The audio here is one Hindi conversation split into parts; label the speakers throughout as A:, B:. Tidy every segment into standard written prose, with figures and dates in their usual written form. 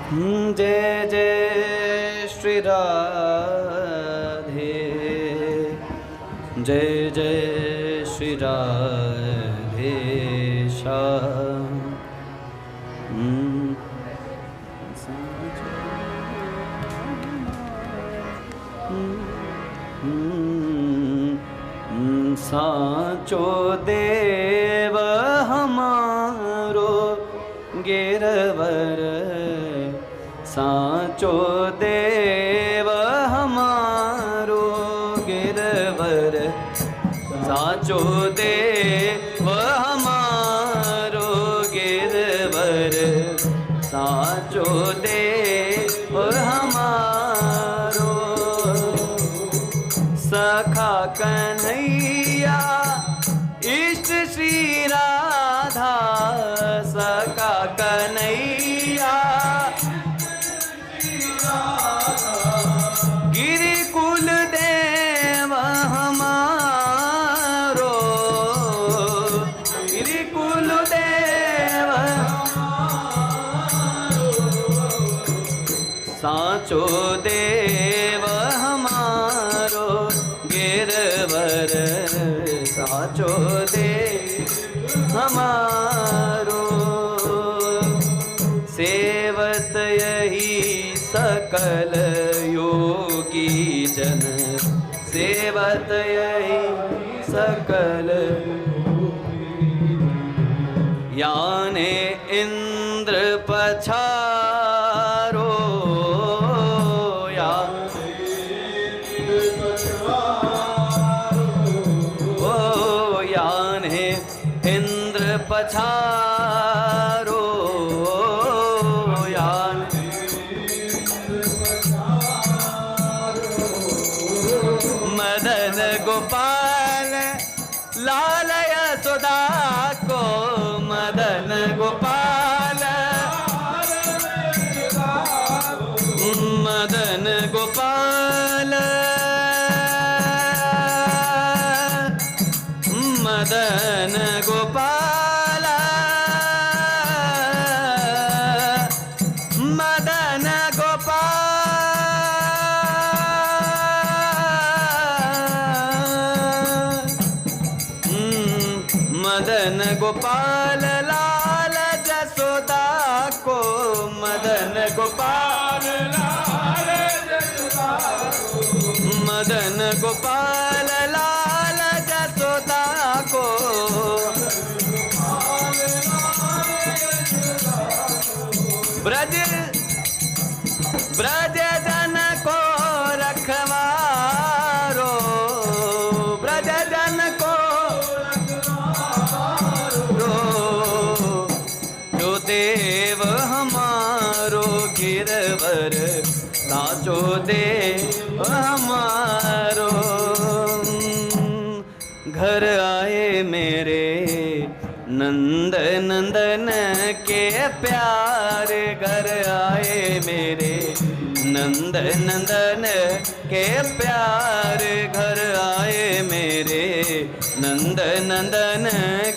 A: जय जय श्री राधे, जय जय श्री राधे श्याम। साचो देव हमारो गिरवर, साचो देव हमारो गिरवर, साचो देव हमारो गिरवर, साचो देव हमारो। सखा कन्हैया इष्ट श्री राधा, सखा कन्हैया गिरि कुल देव हमारो, गिरि कुल देव साचो देव हमारो गिरवर, साचो देव हमारो। सेवत यही सकल योगी जन, सेवत यही सकल। याने इंद्र पछारो, इंद्र पछारो, यान मदन गोपाल लाल यशोदा को, मदन गोपाल मदन गोपाल मदन गोपाल मदन गोपाल मदन गोपाल लाल जसोदा को, मदन गोपाल लाल जसोदा को, मदन गोपाल लाल जसोदा को। ब्रज ब्रज जन को रखवारो, ब्रज जन को जो देव हमारो गिरवर, साचो देव हमारो। घर आए मेरे नंद नंदन के प्यारे, घर आए मेरे नंद नंदन के प्यारे, घर आए मेरे नंद नंदन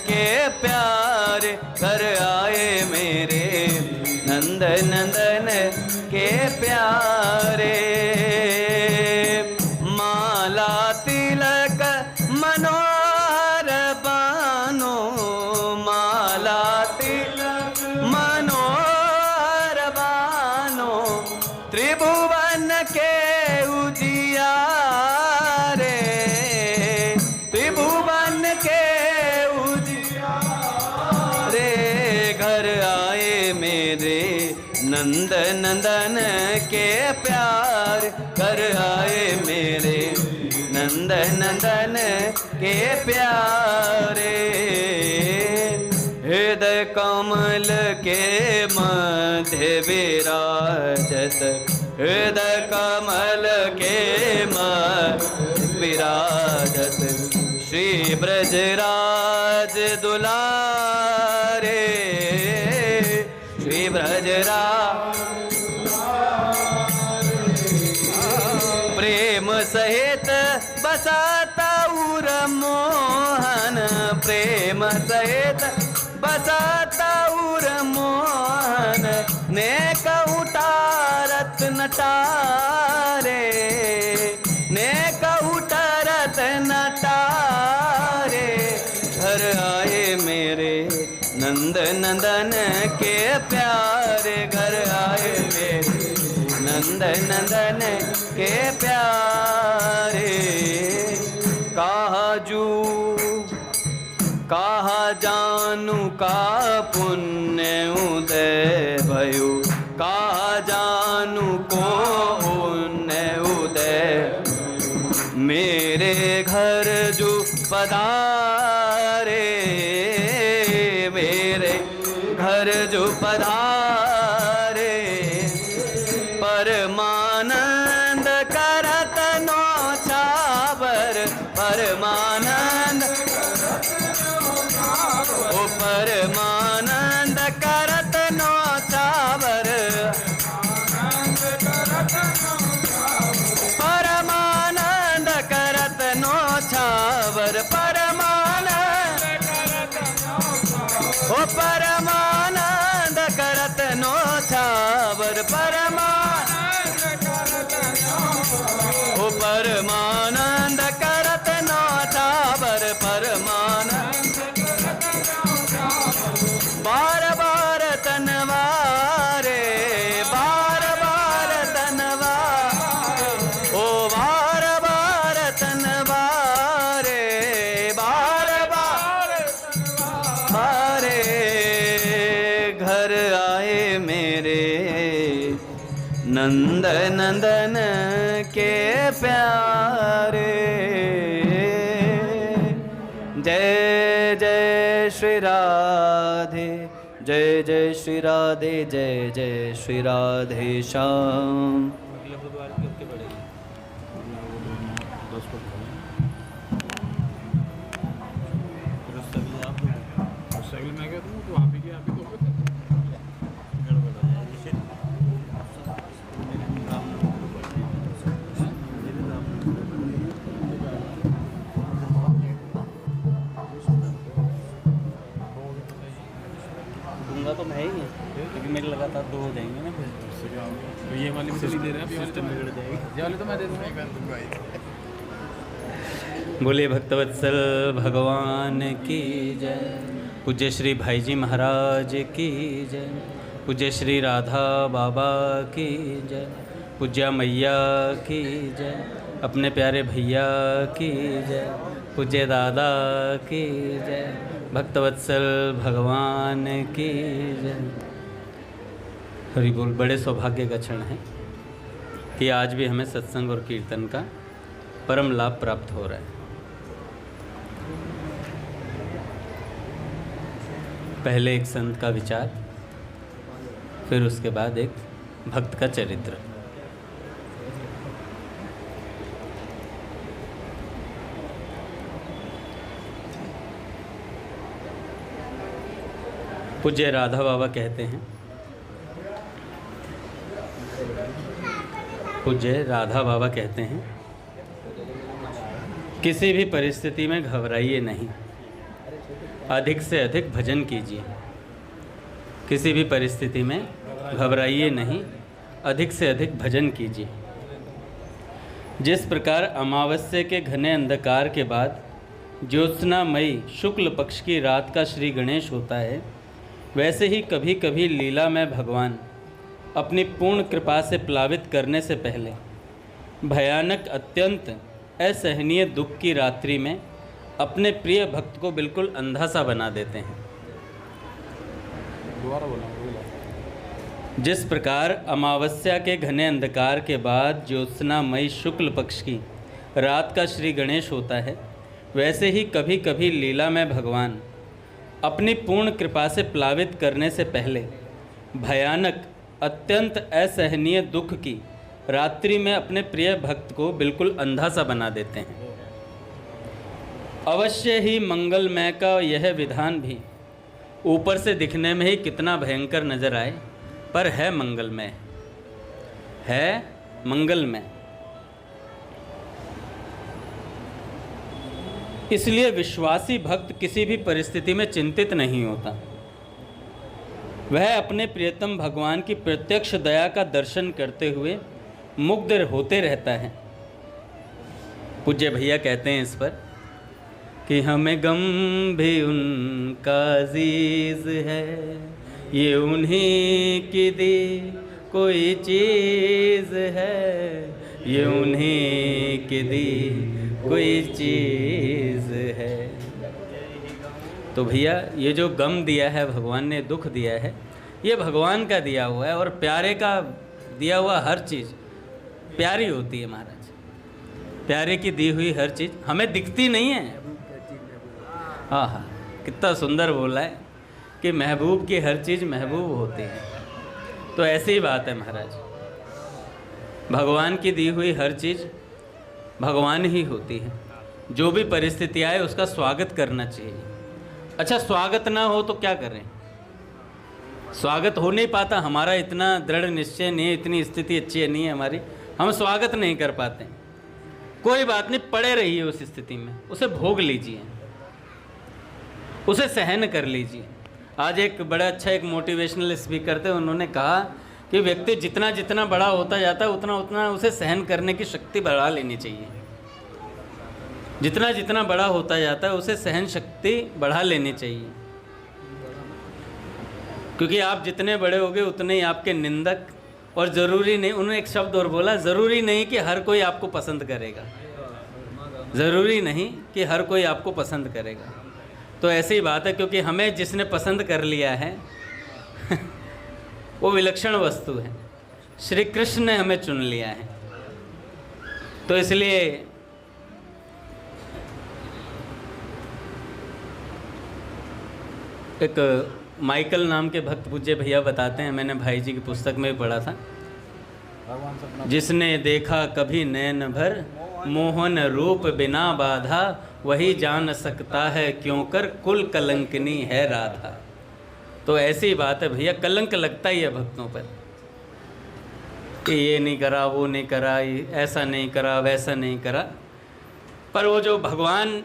A: के प्यारे, घर आए मेरे नंद नंदन के प्यारे। माला तिलक मनोहर बानो, माला तिलक मनोहर बानो, त्रिभुवन के उजियारे, त्रिभुवन के उजियारे। घर आए मेरे नंद नंदन के प्यार, घर आए मेरे नंद नंदन के प्यारे। हृदय कमल के मध्य विराजत, हृदय कमल के मध्य विराजत, श्री ब्रजराज दुलारे, श्री ब्रजराज प्रेम सहित बसाता उर मोहन, प्रेम सहित बसाता उर मोहन, ने कऊटा नटारे, ने कहू टरत नटारे। घर आए मेरे नंद नंदन के प्यारे, घर आए मेरे नंद नंदन के प्यारे। काजू कहा जानू का पुण्य उदय भयो, कहा जानू को पुण्य उदय। मेरे घर जो पधारे, मेरे घर जो पधारे। परमानंद करत नौछावर, परमानंद ओ परमानंद करत नौछावर। परमानंद करत नौछावर, परमानंद ओ परमानंद करत नौछावर। परमानंद ओ परमानंद करत नौछावर, परमानंद बार बार तनवारे, बार बार तनवारे। ओ बार बार तनवारे, बार बार बारे। घर आए मेरे नंद नंदन के प्यारे। जय जय श्री राधे, जय जय श्री राधे, जय जय श्री राधे श्याम। तो मैं ही है क्योंकि मेरे लगातार 2 हो जाएंगे ना फिर। तो ये वाली भी दे रहे हैं, सिस्टम बिगड़ जाएगी। ये वाली तो मैं दे दूँगा। बोले भक्तवत्सल भगवान की जय। पूज्य श्री भाई जी महाराज की जय। पूज्य श्री राधा बाबा की जय। पूज्या मैया की जय। अपने प्यारे भैया की जय। पूज्य दादा की जय। भक्तवत्सल भगवान की जय। हरि बोल। बड़े सौभाग्य का क्षण है कि आज भी हमें सत्संग और कीर्तन का परम लाभ प्राप्त हो रहा है। पहले एक संत का विचार, फिर उसके बाद एक भक्त का चरित्र। पूज्य राधा बाबा कहते हैं, पूज्य राधा बाबा कहते हैं, किसी भी परिस्थिति में घबराइए नहीं, अधिक से अधिक भजन कीजिए। किसी भी परिस्थिति में घबराइए नहीं, अधिक से अधिक भजन कीजिए। जिस प्रकार अमावस्या के घने अंधकार के बाद ज्योत्सनामयी शुक्ल पक्ष की रात का श्री गणेश होता है, वैसे ही कभी कभी लीला में भगवान अपनी पूर्ण कृपा से प्लावित करने से पहले भयानक अत्यंत असहनीय दुख की रात्रि में अपने प्रिय भक्त को बिल्कुल अंधा सा बना देते हैं। जिस प्रकार अमावस्या के घने अंधकार के बाद ज्योत्सनामयी शुक्ल पक्ष की रात का श्री गणेश होता है, वैसे ही कभी कभी लीला में भगवान अपनी पूर्ण कृपा से प्लावित करने से पहले भयानक अत्यंत असहनीय दुख की रात्रि में अपने प्रिय भक्त को बिल्कुल अंधा सा बना देते हैं। अवश्य ही मंगलमय का यह विधान भी ऊपर से दिखने में ही कितना भयंकर नजर आए, पर है मंगलमय, है मंगलमय। इसलिए विश्वासी भक्त किसी भी परिस्थिति में चिंतित नहीं होता। वह अपने प्रियतम भगवान की प्रत्यक्ष दया का दर्शन करते हुए मुग्ध होते रहता है। पूज्य भैया कहते हैं इस पर कि हमें गम भी उनका अजीज है, ये उन्हीं की दी कोई चीज़ है, ये उन्हीं की दी कोई चीज़ है। तो भैया ये जो गम दिया है भगवान ने, दुख दिया है, ये भगवान का दिया हुआ है। और प्यारे का दिया हुआ हर चीज़ प्यारी होती है महाराज। प्यारे की दी हुई हर चीज़ हमें दिखती नहीं है। हाँ हाँ, कितना सुंदर बोला है कि महबूब की हर चीज़ महबूब होती है। तो ऐसी ही बात है महाराज, भगवान की दी हुई हर चीज़ भगवान ही होती है। जो भी परिस्थिति आए उसका स्वागत करना चाहिए। अच्छा, स्वागत ना हो तो क्या करें? स्वागत हो नहीं पाता, हमारा इतना दृढ़ निश्चय नहीं है, इतनी स्थिति अच्छी नहीं है हमारी, हम स्वागत नहीं कर पाते। कोई बात नहीं, पड़े रहिए उस स्थिति में, उसे भोग लीजिए, उसे सहन कर लीजिए। आज एक बड़ा अच्छा एक मोटिवेशनल स्पीकर थे, उन्होंने कहा कि व्यक्ति जितना जितना बड़ा होता जाता है उतना उतना उसे सहन करने की शक्ति बढ़ा लेनी चाहिए। जितना जितना बड़ा होता जाता है उसे सहन शक्ति बढ़ा लेनी चाहिए, क्योंकि आप जितने बड़े होगे उतने ही आपके निंदक, और ज़रूरी नहीं, उन्होंने एक शब्द और बोला, ज़रूरी नहीं कि हर कोई आपको पसंद करेगा, ज़रूरी नहीं कि हर कोई आपको पसंद करेगा। तो ऐसी ही बात है, क्योंकि हमें जिसने पसंद कर लिया है वो विलक्षण वस्तु है। श्री कृष्ण ने हमें चुन लिया है। तो इसलिए एक माइकल नाम के भक्त पूज्य भैया बताते हैं, मैंने भाई जी की पुस्तक में भी पढ़ा था, जिसने देखा कभी नैन भर मोहन रूप बिना बाधा, वही जान सकता है क्यों कर कुल कलंकनी है राधा। तो ऐसी बात है भैया, कलंक लगता ही है भक्तों पर कि ये नहीं करा, वो नहीं करा, ऐसा नहीं करा, वैसा नहीं करा। पर वो जो भगवान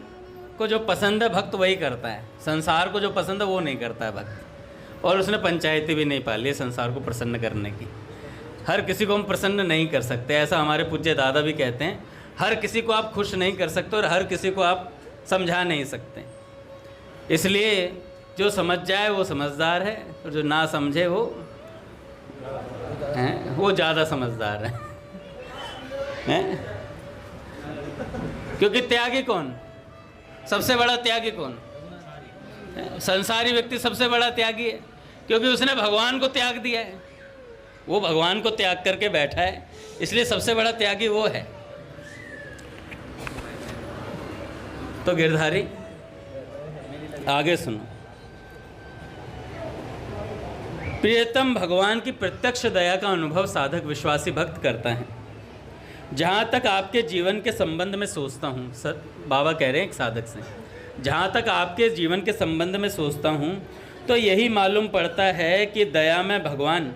A: को जो पसंद है भक्त वही करता है, संसार को जो पसंद है वो नहीं करता है भक्त। और उसने पंचायती भी नहीं पाली है संसार को प्रसन्न करने की। हर किसी को हम प्रसन्न नहीं कर सकते, ऐसा हमारे पूज्य दादा भी कहते हैं। हर किसी को आप खुश नहीं कर सकते और हर किसी को आप समझा नहीं सकते। इसलिए जो समझ जाए वो समझदार है, और जो ना समझे वो ज़्यादा समझदार है। क्योंकि त्यागी कौन? सबसे बड़ा त्यागी कौन? संसारी व्यक्ति सबसे बड़ा त्यागी है, क्योंकि उसने भगवान को त्याग दिया है। वो भगवान को त्याग करके बैठा है, इसलिए सबसे बड़ा त्यागी वो है। तो गिरधारी आगे सुनो। प्रियतम भगवान की प्रत्यक्ष दया का अनुभव साधक विश्वासी भक्त करता है। जहाँ तक आपके जीवन के संबंध में सोचता हूँ, सर बाबा कह रहे हैं एक साधक से, जहाँ तक आपके जीवन के संबंध में सोचता हूँ तो यही मालूम पड़ता है कि दया में भगवान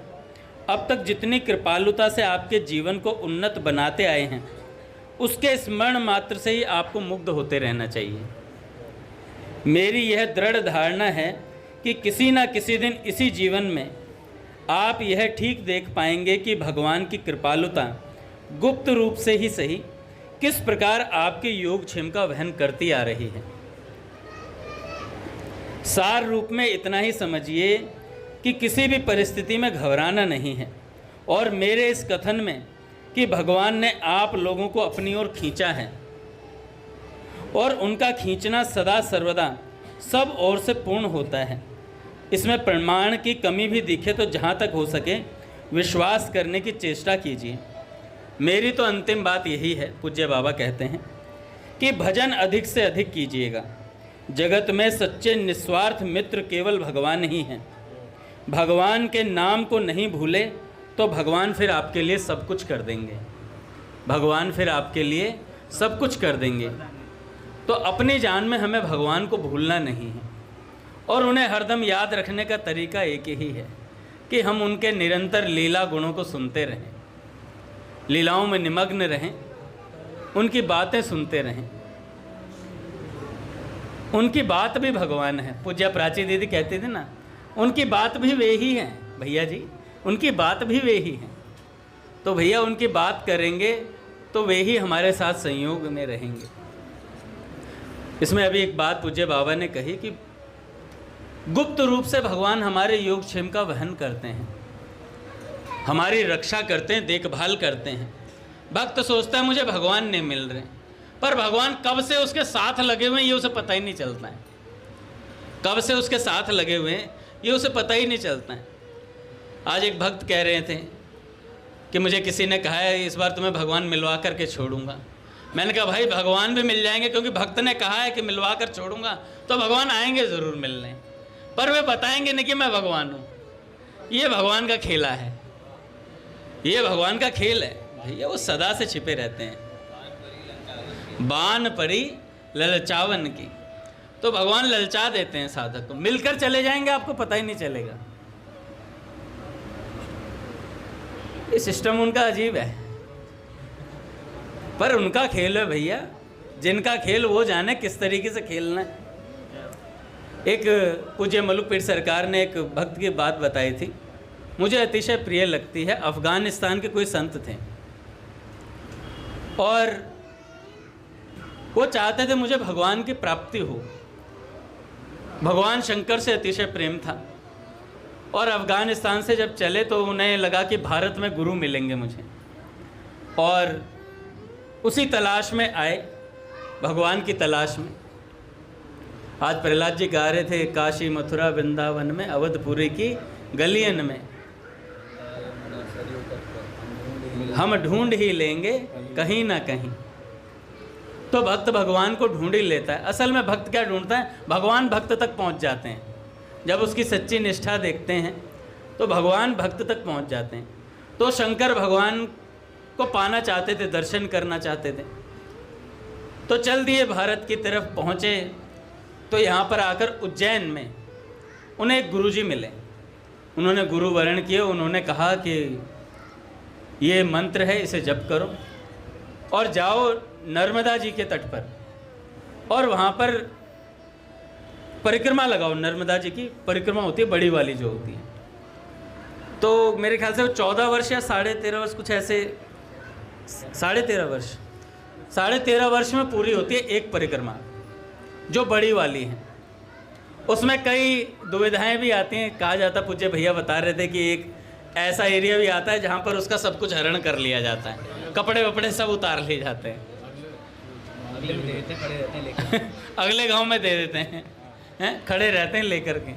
A: अब तक जितनी कृपालुता से आपके जीवन को उन्नत बनाते आए हैं, उसके स्मरण मात्र से ही आपको मुग्ध होते रहना चाहिए। मेरी यह दृढ़ धारणा है कि किसी न किसी दिन इसी जीवन में आप यह ठीक देख पाएंगे कि भगवान की कृपालुता गुप्त रूप से ही सही किस प्रकार आपके योगक्षेम का वहन करती आ रही है। सार रूप में इतना ही समझिए कि किसी भी परिस्थिति में घबराना नहीं है, और मेरे इस कथन में कि भगवान ने आप लोगों को अपनी ओर खींचा है और उनका खींचना सदा सर्वदा सब ओर से पूर्ण होता है, इसमें प्रमाण की कमी भी दिखे तो जहाँ तक हो सके विश्वास करने की चेष्टा कीजिए। मेरी तो अंतिम बात यही है, पूज्य बाबा कहते हैं कि भजन अधिक से अधिक कीजिएगा। जगत में सच्चे निस्वार्थ मित्र केवल भगवान ही हैं। भगवान के नाम को नहीं भूले तो भगवान फिर आपके लिए सब कुछ कर देंगे। भगवान फिर आपके लिए सब कुछ कर देंगे। तो अपनी जान में हमें भगवान को भूलना नहीं है, और उन्हें हरदम याद रखने का तरीका एक ही है कि हम उनके निरंतर लीला गुणों को सुनते रहें, लीलाओं में निमग्न रहें, उनकी बातें सुनते रहें। उनकी बात भी भगवान है। पूज्य प्राची दीदी कहती थी ना, उनकी बात भी वे ही हैं भैया जी, उनकी बात भी वे ही हैं। तो भैया उनकी बात करेंगे तो वे ही हमारे साथ संयोग में रहेंगे। इसमें अभी एक बात पूज्य बाबा ने कही कि गुप्त रूप से भगवान हमारे योगक्षेम का वहन करते हैं, हमारी रक्षा करते हैं, देखभाल करते हैं। भक्त सोचता है मुझे भगवान नहीं मिल रहे, पर भगवान कब से उसके साथ लगे हुए हैं ये उसे पता ही नहीं चलता है। कब से उसके साथ लगे हुए हैं ये उसे पता ही नहीं चलता है। आज एक भक्त कह रहे थे कि मुझे किसी ने कहा है इस बार तुम्हें भगवान मिलवा करके छोड़ूंगा। मैंने कहा भाई भगवान भी मिल जाएंगे, क्योंकि भक्त ने कहा है कि मिलवा कर छोड़ूंगा, तो भगवान आएंगे ज़रूर मिलने, पर वे बताएंगे नहीं कि मैं भगवान हूँ। ये भगवान का खेला है, ये भगवान का खेल है भैया। वो सदा से छिपे रहते हैं। बान परी ललचावन की, तो भगवान ललचा देते हैं साधक को। मिलकर चले जाएंगे, आपको पता ही नहीं चलेगा। ये सिस्टम उनका अजीब है, पर उनका खेल है भैया। जिनका खेल वो जाने किस तरीके से खेलना है। एक पूज्य मलुक पीर सरकार ने एक भक्त की बात बताई थी, मुझे अतिशय प्रिय लगती है। अफ़गानिस्तान के कोई संत थे और वो चाहते थे मुझे भगवान की प्राप्ति हो। भगवान शंकर से अतिशय प्रेम था और अफ़गानिस्तान से जब चले तो उन्हें लगा कि भारत में गुरु मिलेंगे मुझे, और उसी तलाश में आए, भगवान की तलाश में। आज प्रहलाद जी गा रहे थे, काशी मथुरा वृंदावन में अवधपुरी की गलियन में हम ढूंढ ही लेंगे कहीं ना कहीं। तो भक्त भगवान को ढूंढ ही लेता है। असल में भक्त क्या ढूंढता है? भगवान भक्त तक पहुंच जाते हैं। जब उसकी सच्ची निष्ठा देखते हैं तो भगवान भक्त तक पहुंच जाते हैं। तो शंकर भगवान को पाना चाहते थे, दर्शन करना चाहते थे, तो चल दिए भारत की तरफ पहुँचे। तो यहाँ पर आकर उज्जैन में उन्हें एक गुरुजी मिले। उन्होंने गुरु वर्ण किए। उन्होंने कहा कि ये मंत्र है, इसे जप करो और जाओ नर्मदा जी के तट पर और वहाँ पर परिक्रमा लगाओ। नर्मदा जी की परिक्रमा होती है, बड़ी वाली जो होती है। तो मेरे ख्याल से वो 14 वर्ष या 13.5 वर्ष, कुछ ऐसे 13.5 वर्ष, 13.5 वर्ष में पूरी होती है एक परिक्रमा जो बड़ी वाली है। उसमें कई दुविधाएं भी आती हैं। कहा जाता, पूज्य भैया बता रहे थे कि एक ऐसा एरिया भी आता है जहाँ पर उसका सब कुछ हरण कर लिया जाता है, कपड़े वपड़े सब उतार लिए जाते हैं, अगले गांव में दे देते हैं, खड़े रहते हैं लेकर के।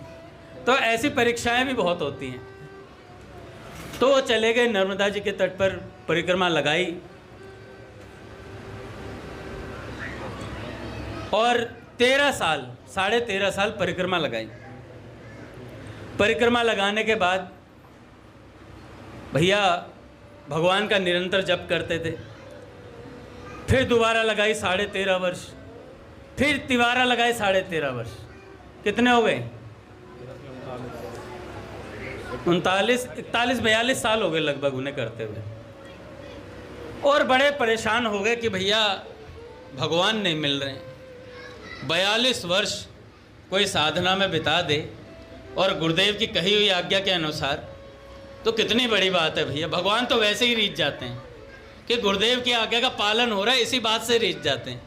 A: तो ऐसी परीक्षाएं भी बहुत होती हैं। तो वो चले गए नर्मदा जी के तट पर, परिक्रमा लगाई और 13 साल, 13.5 साल परिक्रमा लगाई। परिक्रमा लगाने के बाद भैया भगवान का निरंतर जप करते थे। फिर दोबारा लगाई 13.5 वर्ष, फिर तिवारा लगाए 13.5 वर्ष। कितने हो गए? 39, 41, 42 साल हो गए लगभग उन्हें करते हुए। और बड़े परेशान हो गए कि भैया भगवान नहीं मिल रहे हैं। 42 वर्ष कोई साधना में बिता दे और गुरुदेव की कही हुई आज्ञा के अनुसार, तो कितनी बड़ी बात है भैया। भगवान तो वैसे ही रीझ जाते हैं कि गुरुदेव की आज्ञा का पालन हो रहा है, इसी बात से रीझ जाते हैं।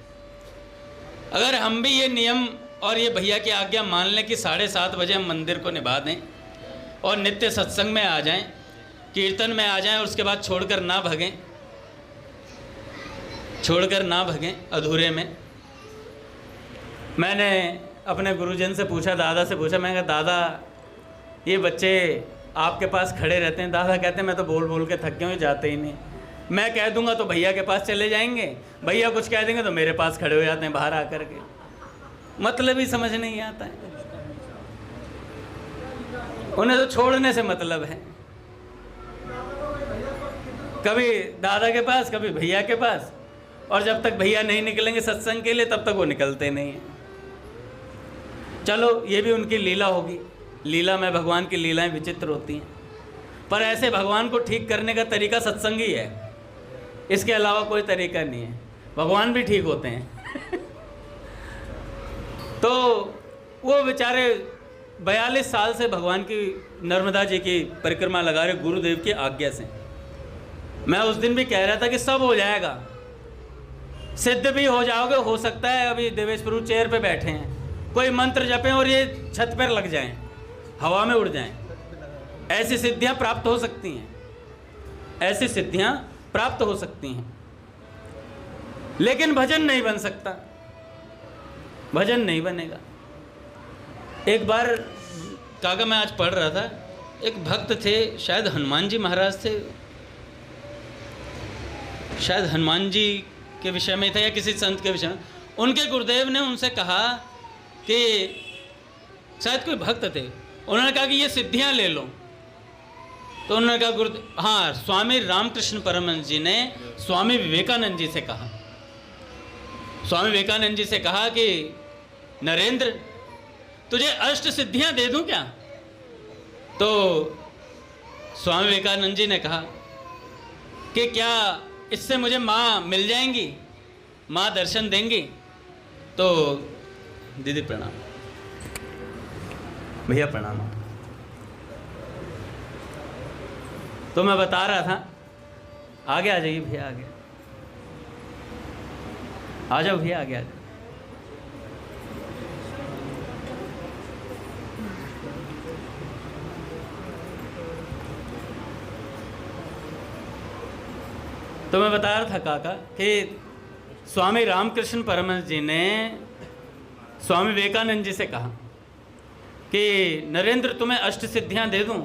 A: अगर हम भी ये नियम और ये भैया की आज्ञा मान लें कि 7:30 बजे हम मंदिर को निभा दें और नित्य सत्संग में आ जाएं, कीर्तन में आ जाएं और उसके बाद छोड़कर ना भगें अधूरे में। मैंने अपने गुरुजन से पूछा, दादा से पूछा, मैंने कहा दादा ये बच्चे आपके पास खड़े रहते हैं। दादा कहते हैं मैं तो बोल बोल के थक गए हूँ, जाते ही नहीं। मैं कह दूंगा तो भैया के पास चले जाएंगे, भैया कुछ कह देंगे तो मेरे पास खड़े हो जाते हैं बाहर आकर के। मतलब ही समझ नहीं आता है। उन्हें तो छोड़ने से मतलब है, कभी दादा के पास कभी भैया के पास, और जब तक भैया नहीं निकलेंगे सत्संग के लिए तब तक वो निकलते नहीं हैं। चलो ये भी उनकी लीला होगी। लीला में भगवान की लीलाएं विचित्र होती हैं, पर ऐसे भगवान को ठीक करने का तरीका सत्संग ही है, इसके अलावा कोई तरीका नहीं है। भगवान भी ठीक होते हैं। तो वो बेचारे 42 साल से भगवान की नर्मदा जी की परिक्रमा लगा रहे गुरुदेव की आज्ञा से। मैं उस दिन भी कह रहा था कि सब हो जाएगा, सिद्ध भी हो जाओगे, हो सकता है अभी देवेश प्रभु चेयर पे बैठे हैं, कोई मंत्र जपें और ये छत पर लग जाएं, हवा में उड़ जाएं। ऐसी सिद्धियां प्राप्त हो सकती हैं, ऐसी सिद्धियां प्राप्त हो सकती हैं, लेकिन भजन नहीं बन सकता, भजन नहीं बनेगा। एक बार काका मैं आज पढ़ रहा था, एक भक्त थे, शायद हनुमान जी महाराज थे, शायद हनुमान जी के विषय में था या किसी संत के विषय में। उनके गुरुदेव ने उनसे कहा कि शायद कोई भक्त थे, उन्होंने कहा कि ये सिद्धियां ले लो। तो उन्होंने कहा गुरुदेव, हाँ, स्वामी रामकृष्ण परमहंस जी ने स्वामी विवेकानंद जी से कहा, स्वामी विवेकानंद जी से कहा कि नरेंद्र तुझे अष्ट सिद्धियां दे दूं क्या? तो स्वामी विवेकानंद जी ने कहा कि क्या इससे मुझे माँ मिल जाएंगी, माँ दर्शन देंगी? तो दीदी प्रणाम, भैया प्रणाम। तो मैं बता रहा था, आगे आ जाइए भैया, आगे आ जाओ भैया, आगे आ जाओ। तो मैं बता रहा था काका कि स्वामी रामकृष्ण परमहंस जी ने स्वामी विवेकानंद जी से कहा कि नरेंद्र तुम्हें अष्ट सिद्धियां दे दूं?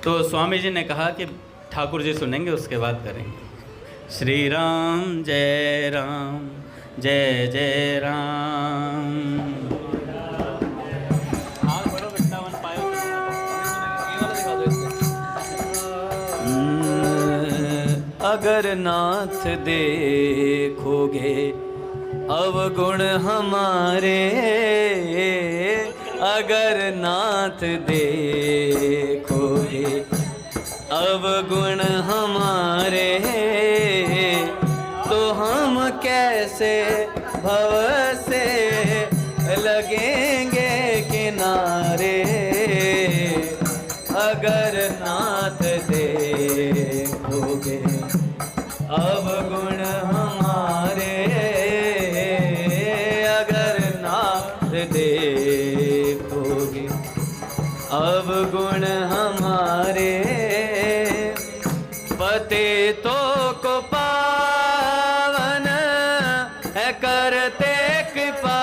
A: तो स्वामी जी ने कहा कि ठाकुर जी सुनेंगे, उसके बाद करेंगे। श्री राम जय राम, जय जय राम।
B: अगर नाथ देखोगे अवगुण हमारे, अगर नाथ देखोगे अवगुण हमारे, तो हम कैसे भव से लगेंगे किनारे। अगर नाथ देखोगे अवगुण हमारे, अगर नाथ देखोगे अवगुण हमारे, पतितों को पावन है करते कृपा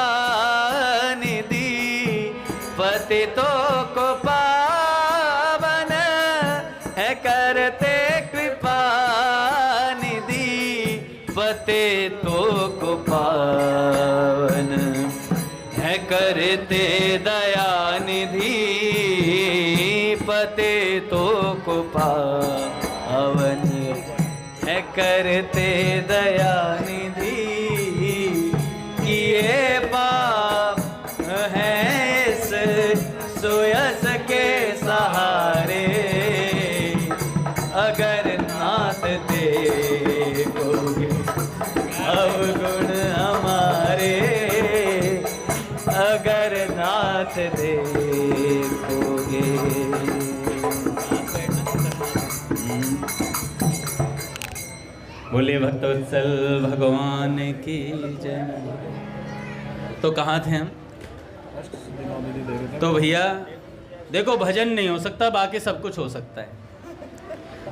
B: निधि, पतितों को पावन है करते कृपा निधि, पतितों को पावन है करते दया निधि, पतितों को पावन है करते दया निधि। किए पाप है इस सुयस के सहारे, अगर नाथ देखोगे अवगुण हमारे, अगर नाथ देखोगे।
A: बोलिए भक्तवत्सल भगवान की जय। तो कहाँ थे हम? तो भैया देखो, भजन नहीं हो सकता, बाकी सब कुछ हो सकता है,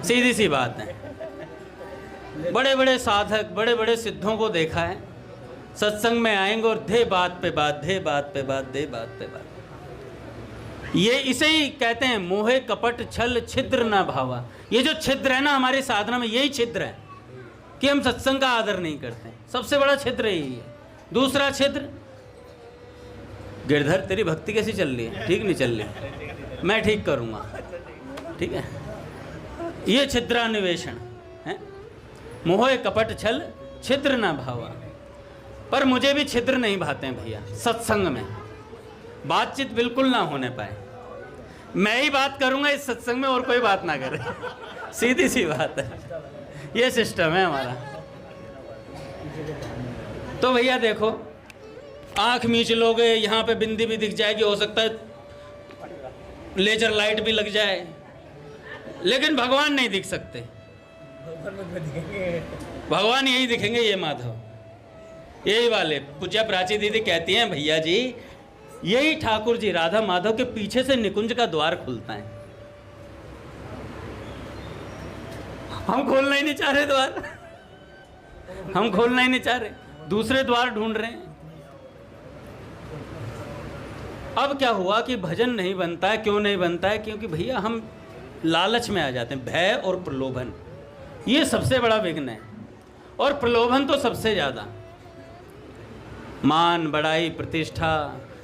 A: सीधी सी बात है। बड़े बड़े साधक, बड़े बड़े सिद्धों को देखा है, सत्संग में आएंगे और धे बात पे बात, धे बात पे बात, धे बात पे बात। ये इसे ही कहते हैं मोहे कपट छल छिद्र ना भावा। ये जो छिद्र है ना हमारी साधना में, यही छिद्र है कि हम सत्संग का आदर नहीं करते हैं। सबसे बड़ा छिद्र यही है। दूसरा छिद्र, गिरधर तेरी भक्ति कैसी चल रही है? ठीक नहीं चल रही, मैं ठीक करूँगा, ठीक है। ये छिद्रान्वेषण है, मोहे कपट छल छिद्र ना भावा। पर मुझे भी छिद्र नहीं भाते हैं भैया। सत्संग में बातचीत बिल्कुल ना होने पाए, मैं ही बात करूंगा इस सत्संग में और कोई बात ना करे, सीधी सी बात है, ये सिस्टम है हमारा। तो भैया देखो, आंख मीच लोगे, यहाँ पे बिंदी भी दिख जाएगी, हो सकता है लेजर लाइट भी लग जाए, लेकिन भगवान नहीं दिख सकते। भगवान यही दिखेंगे, ये माधव, यही वाले। पूज्या प्राची दीदी कहती हैं, भैया जी यही ठाकुर जी राधा माधव के पीछे से निकुंज का द्वार खुलता है। हम खोलना ही नहीं चाह रहे द्वार, हम खोलना ही नहीं चाह रहे, दूसरे द्वार ढूंढ रहे हैं। अब क्या हुआ कि भजन नहीं बनता है। क्यों नहीं बनता है? क्योंकि भैया हम लालच में आ जाते हैं। भय और प्रलोभन, ये सबसे बड़ा विघ्न है, और प्रलोभन तो सबसे ज़्यादा। मान, बड़ाई, प्रतिष्ठा,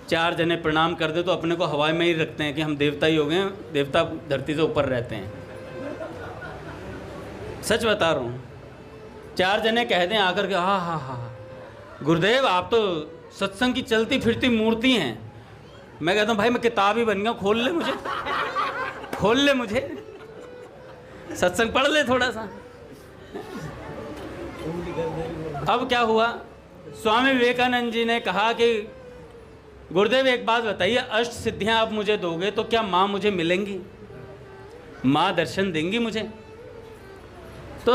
A: 4 जने प्रणाम कर दे तो अपने को हवा में ही रखते हैं कि हम देवता ही हो गए, देवता धरती से ऊपर रहते हैं। सच बता रहा हूँ, 4 जने कह दें आकर के, हाँ हाँ हाँ गुरुदेव आप तो सत्संग की चलती फिरती मूर्ति हैं। मैं कहता हूँ भाई मैं किताब ही बन गया, खोल ले मुझे, खोल ले मुझे, सत्संग पढ़ ले थोड़ा सा। अब क्या हुआ, स्वामी विवेकानंद जी ने कहा कि गुरुदेव एक बात बताइए, अष्ट सिद्धियां आप मुझे दोगे तो क्या माँ मुझे मिलेंगी, माँ दर्शन देंगी मुझे? तो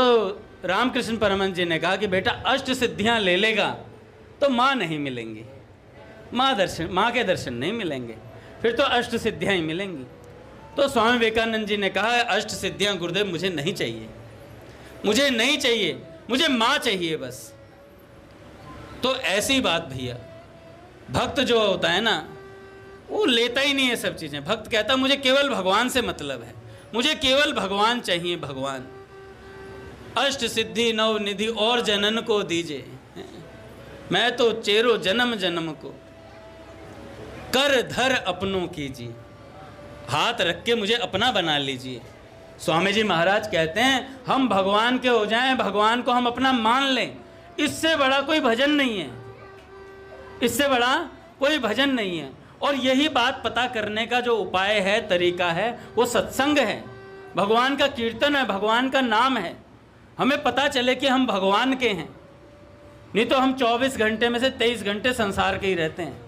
A: रामकृष्ण परमहंस जी ने कहा कि बेटा अष्ट सिद्धियां ले लेगा तो माँ नहीं मिलेंगी, माँ के दर्शन नहीं मिलेंगे, फिर तो अष्ट सिद्धियां ही मिलेंगी। तो स्वामी विवेकानंद जी ने कहा अष्ट सिद्धियां गुरुदेव मुझे नहीं चाहिए, मुझे नहीं चाहिए, मुझे माँ चाहिए बस। तो ऐसी बात भैया, भक्त जो होता है ना वो लेता ही नहीं है सब चीज़ें। भक्त कहता मुझे केवल भगवान से मतलब है, मुझे केवल भगवान चाहिए, भगवान। अष्ट सिद्धि नव निधि और जनन को दीजिए, मैं तो चेरो जन्म जन्म को कर धर अपनों कीजिए, हाथ रख के मुझे अपना बना लीजिए। स्वामी जी महाराज कहते हैं हम भगवान के हो जाएं, भगवान को हम अपना मान लें, इससे बड़ा कोई भजन नहीं है, इससे बड़ा कोई भजन नहीं है। और यही बात पता करने का जो उपाय है, तरीका है, वो सत्संग है, भगवान का कीर्तन है, भगवान का नाम है। हमें पता चले कि हम भगवान के हैं, नहीं तो हम 24 घंटे में से 23 घंटे संसार के ही रहते हैं,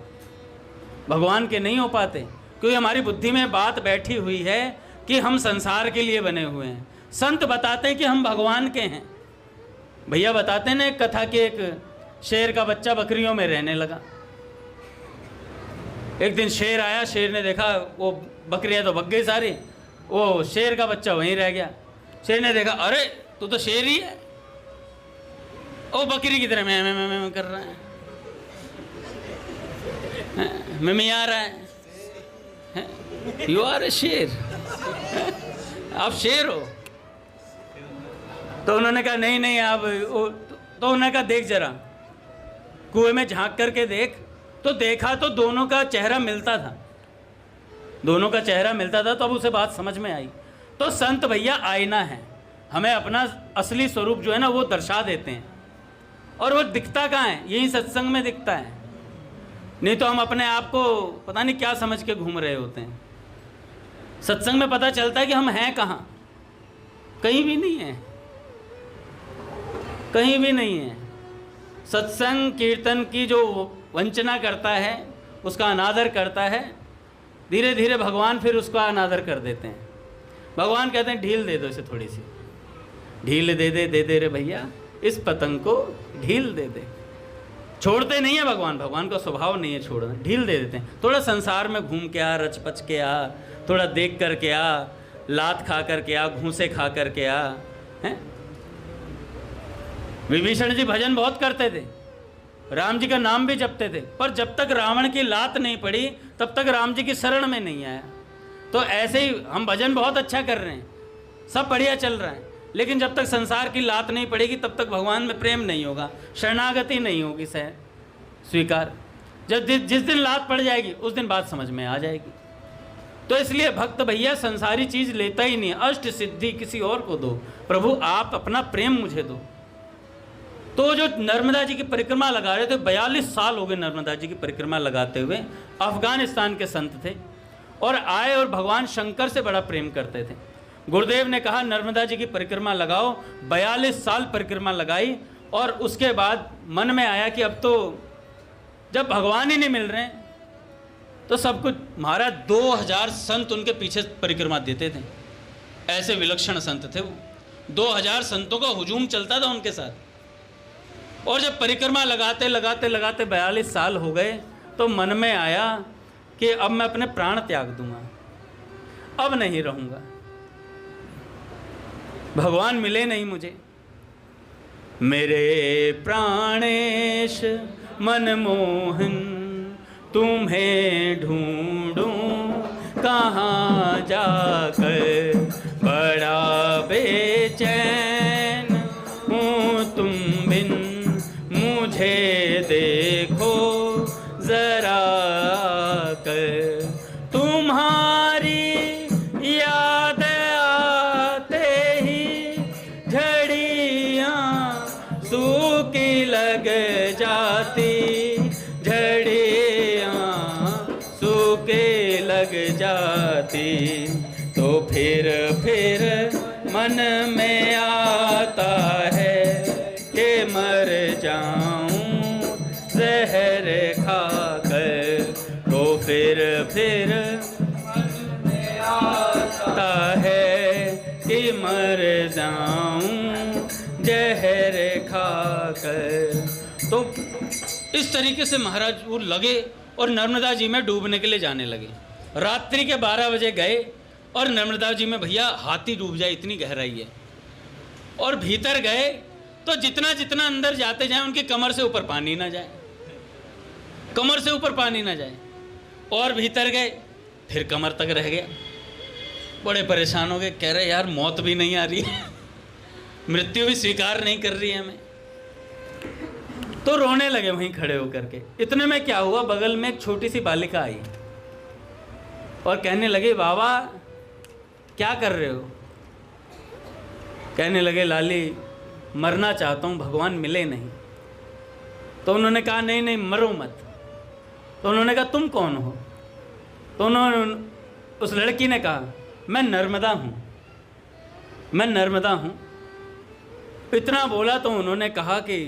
A: भगवान के नहीं हो पाते। क्योंकि हमारी बुद्धि में बात बैठी हुई है कि हम संसार के लिए बने हुए हैं। संत बताते हैं कि हम भगवान के हैं। भैया बताते हैं ना एक कथा कि एक शेर का बच्चा बकरियों में रहने लगा। एक दिन शेर आया, शेर ने देखा वो बकरियां तो भग गई सारी, वो शेर का बच्चा वहीं रह गया। शेर ने देखा अरे तू तो शेर ही है, ओ बकरी की तरह मैं कर रहा है, मिमिया रहा है, यू आर ए शेर, आप शेर हो। तो उन्होंने कहा नहीं नहीं आप, तो उन्होंने कहा देख जरा कुएं में झांक करके देख। तो देखा तो दोनों का चेहरा मिलता था, दोनों का चेहरा मिलता था। तो अब उसे बात समझ में आई। तो संत भैया आईना है, हमें अपना असली स्वरूप जो है ना वो दर्शा देते हैं। और वो दिखता कहाँ है? यही सत्संग में दिखता है, नहीं तो हम अपने आप को पता नहीं क्या समझ के घूम रहे होते हैं। सत्संग में पता चलता है कि हम हैं कहाँ, कहीं भी नहीं है, कहीं भी नहीं है। सत्संग कीर्तन की जो वंचना करता है, उसका अनादर करता है, धीरे धीरे भगवान फिर उसका अनादर कर देते हैं। भगवान कहते हैं ढील दे दो इसे, थोड़ी सी ढील दे दे रे भैया, इस पतंग को ढील दे दे। छोड़ते नहीं है भगवान, भगवान का स्वभाव नहीं है छोड़ना, ढील दे देते हैं। थोड़ा संसार में घूम के आ, रच पच के आ, थोड़ा देख कर के आ, लात खा कर के आ, घूसे खा कर के आ। हैं विभीषण जी भजन बहुत करते थे, राम जी का नाम भी जपते थे, पर जब तक रावण की लात नहीं पड़ी तब तक राम जी की शरण में नहीं आया। तो ऐसे ही हम भजन बहुत अच्छा कर रहे हैं, सब बढ़िया चल रहा है, लेकिन जब तक संसार की लात नहीं पड़ेगी तब तक भगवान में प्रेम नहीं होगा, शरणागति नहीं होगी सह स्वीकार। जब जिस दिन लात पड़ जाएगी उस दिन बात समझ में आ जाएगी। तो इसलिए भक्त भैया संसारी चीज़ लेता ही नहीं, अष्ट सिद्धि किसी और को दो, प्रभु आप अपना प्रेम मुझे दो। तो जो नर्मदा जी की परिक्रमा लगा रहे थे, 42 साल हो गए नर्मदा जी की परिक्रमा लगाते हुए, अफगानिस्तान के संत थे और आए और भगवान शंकर से बड़ा प्रेम करते थे। गुरुदेव ने कहा नर्मदा जी की परिक्रमा लगाओ, 42 साल परिक्रमा लगाई और उसके बाद मन में आया कि अब तो जब भगवान ही नहीं मिल रहे हैं तो सब कुछ महाराज 2000 संत उनके पीछे परिक्रमा देते थे, ऐसे विलक्षण संत थे वो। 2000 संतों का हुजूम चलता था उनके साथ। और जब परिक्रमा लगाते लगाते लगाते 42 साल हो गए तो मन में आया कि अब मैं अपने प्राण त्याग दूंगा, अब नहीं रहूंगा। भगवान मिले नहीं मुझे। मेरे प्राणेश मनमोहन तुम्हें ढूंढूं कहाँ जाकर, बड़ा बेचैन हूँ तुम बिन, मुझे देखो जरा कर। तुम्हारी याद आते ही झड़ियाँ सूखी लग जाती, लग जाती। तो फिर मन में आता है कि मर जाऊं जहर खाकर। तो फिर मन में आता है कि मर जाऊं जहर खाकर। तो इस तरीके से महाराज वो लगे और नर्मदा जी में डूबने के लिए जाने लगे। रात्रि के 12 बजे गए और नर्मदा जी में भैया हाथी डूब जाए इतनी गहराई है। और भीतर गए तो जितना जितना अंदर जाते जाएं उनकी कमर से ऊपर पानी ना जाए, कमर से ऊपर पानी ना जाए। और भीतर गए फिर कमर तक रह गया। बड़े परेशान हो गए, कह रहे यार मौत भी नहीं आ रही है, मृत्यु भी स्वीकार नहीं कर रही है हमें। तो रोने लगे वहीं खड़े होकर के। इतने में क्या हुआ, बगल में एक छोटी सी बालिका आई और कहने लगे बाबा क्या कर रहे हो। कहने लगे लाली मरना चाहता हूँ, भगवान मिले नहीं। तो उन्होंने कहा नहीं नहीं मरो मत। तो उन्होंने कहा तुम कौन हो। तो उन्होंने उस लड़की ने कहा मैं नर्मदा हूँ, मैं नर्मदा हूँ। इतना बोला तो उन्होंने कहा कि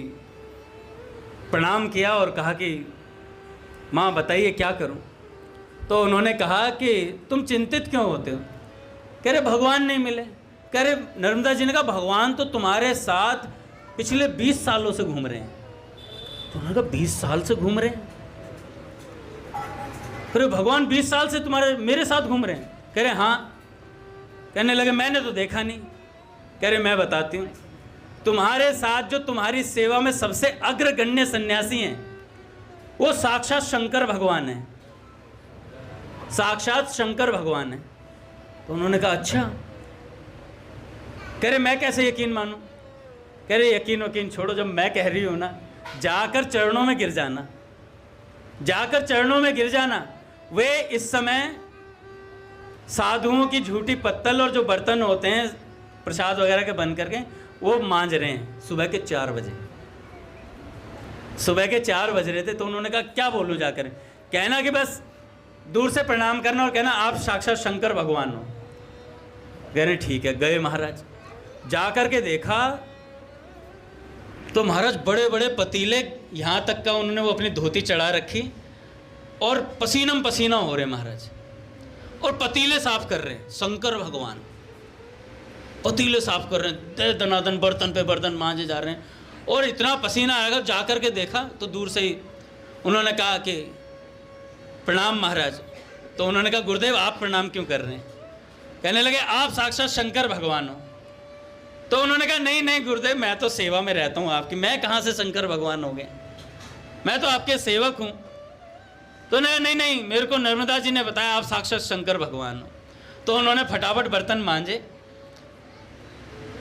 A: प्रणाम किया और कहा कि माँ बताइए क्या करूं। तो उन्होंने कहा कि तुम चिंतित क्यों होते हो। कह रहे भगवान नहीं मिले। कह रहे नर्मदा जी ने कहा भगवान तो तुम्हारे साथ पिछले 20 सालों से घूम रहे हैं। तो उन्होंने कहा 20 साल से घूम रहे हैं। कह रहे भगवान 20 साल से तुम्हारे मेरे साथ घूम रहे हैं। कह रहे हाँ। कहने लगे मैंने तो देखा नहीं। कह रहे मैं बताती हूँ, तुम्हारे साथ जो तुम्हारी सेवा में सबसे अग्रगण्य सन्यासी हैं वो साक्षात शंकर भगवान है, साक्षात शंकर भगवान है। तो उन्होंने कहा अच्छा। कह रहे मैं कैसे यकीन मानूं। कह रहे यकीन छोड़ो, जब मैं कह रही हूं ना जाकर चरणों में गिर जाना, जाकर चरणों में गिर जाना। वे इस समय साधुओं की झूठी पत्तल और जो बर्तन होते हैं प्रसाद वगैरह के बन करके वो मांज रहे हैं सुबह के 4 बजे। सुबह के 4 बज रहे थे। तो उन्होंने कहा क्या बोलूं जाकर। कहना कि बस दूर से प्रणाम करना और कहना आप साक्षात शंकर भगवान हो। कह रहे ठीक है। गए महाराज, जा कर के देखा तो महाराज बड़े बड़े पतीले, यहाँ तक का उन्होंने वो अपनी धोती चढ़ा रखी और पसीनम पसीना हो रहे महाराज। और पतीले साफ कर रहे हैं शंकर भगवान, पतीले साफ कर रहे हैं, दनादन बर्तन पे बर्तन मांजे जा रहे हैं। और इतना पसीना आएगा। जा कर के देखा तो दूर से ही उन्होंने कहा कि प्रणाम महाराज। तो उन्होंने कहा गुरुदेव आप प्रणाम क्यों कर रहे हैं। कहने लगे आप साक्षात शंकर भगवान हो। तो उन्होंने कहा नहीं नहीं गुरुदेव मैं तो सेवा में रहता हूँ आपकी, मैं कहाँ से शंकर भगवान हो गए, मैं तो आपके सेवक हूँ। तो नहीं नहीं मेरे को नर्मदा जी ने बताया आप साक्षात शंकर भगवान हो। तो उन्होंने फटाफट बर्तन मांजे,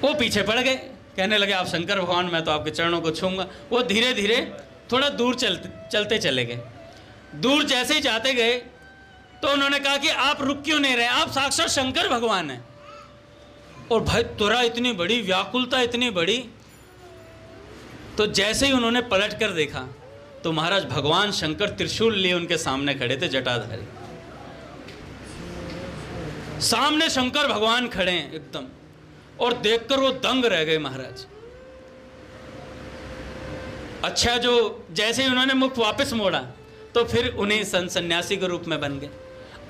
A: वो पीछे पड़ गए। कहने लगे आप शंकर भगवान, मैं तो आपके चरणों को छूंगा। वो धीरे धीरे थोड़ा दूर चलते चले गए। दूर जैसे ही जाते गए तो उन्होंने कहा कि आप रुक क्यों नहीं रहे, आप साक्षात शंकर भगवान हैं। और भाई तुरा इतनी बड़ी, व्याकुलता इतनी बड़ी। तो जैसे ही उन्होंने पलट कर देखा तो महाराज भगवान शंकर त्रिशूल लिए उनके सामने खड़े थे, जटाधारी। सामने शंकर भगवान खड़े हैं एकदम। और देखकर वो दंग रह गए महाराज। अच्छा जो जैसे ही उन्होंने मुख वापस मोड़ा तो फिर उन्हीं सन्यासी के रूप में बन गए।